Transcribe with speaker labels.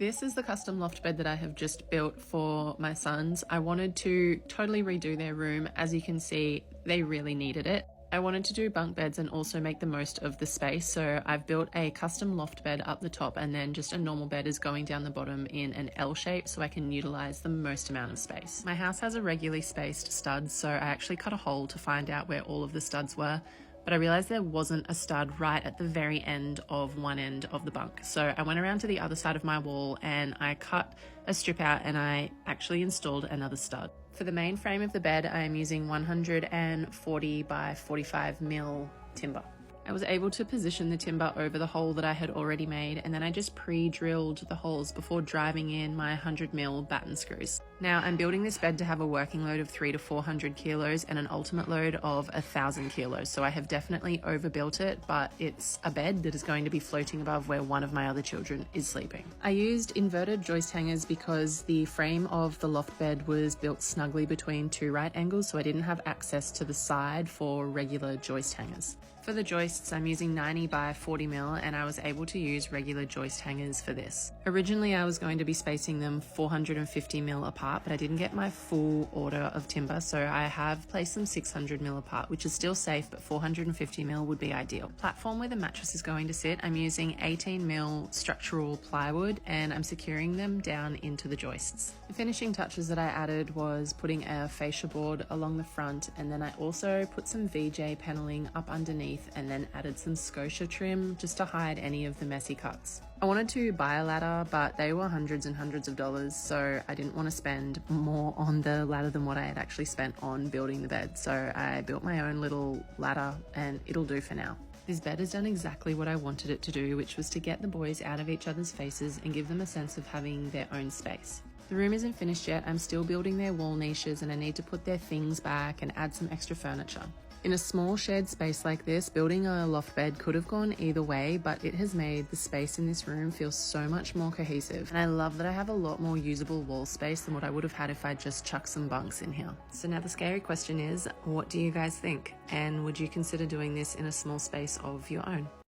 Speaker 1: This is the custom loft bed that I have just built for my sons. I wanted to totally redo their room. As you can see, they really needed it. I wanted to do bunk beds and also make the most of the space, so I've built a custom loft bed up the top and then just a normal bed is going down the bottom in an L shape so I can utilize the most amount of space. My house has irregularly spaced studs, so I actually cut a hole to find out where all of the studs were, but I realized there wasn't a stud right at the very end of one end of the bunk. So I went around to the other side of my wall and I cut a strip out and I actually installed another stud. For the main frame of the bed, I am using 140 by 45 mil timber. I was able to position the timber over the hole that I had already made, and then I just pre-drilled the holes before driving in my 100 mil batten screws. Now I'm building this bed to have a working load of 300 to 400 kilos and an ultimate load of 1,000 kilos. So I have definitely overbuilt it, but it's a bed that is going to be floating above where one of my other children is sleeping. I used inverted joist hangers because the frame of the loft bed was built snugly between two right angles, so I didn't have access to the side for regular joist hangers. For the joists, I'm using 90 by 40 mil and I was able to use regular joist hangers for this. Originally, I was going to be spacing them 450 mil apart, but I didn't get my full order of timber, so I have placed them 600 mil apart, which is still safe, but 450 mil would be ideal. Platform where the mattress is going to sit, I'm using 18 mil structural plywood and I'm securing them down into the joists. The finishing touches that I added was putting a fascia board along the front, and then I also put some VJ paneling up underneath and then added some scotia trim just to hide any of the messy cuts. I wanted to buy a ladder, but they were hundreds and hundreds of dollars, so I didn't want to spend more on the ladder than what I had actually spent on building the bed. So I built my own little ladder and it'll do for now. This bed has done exactly what I wanted it to do, which was to get the boys out of each other's faces and give them a sense of having their own space. The room isn't finished yet. I'm still building their wall niches and I need to put their things back and add some extra furniture. In a small shared space like this, building a loft bed could have gone either way, but it has made the space in this room feel so much more cohesive. And I love that I have a lot more usable wall space than what I would have had if I just chucked some bunks in here. So now the scary question is, what do you guys think? And would you consider doing this in a small space of your own?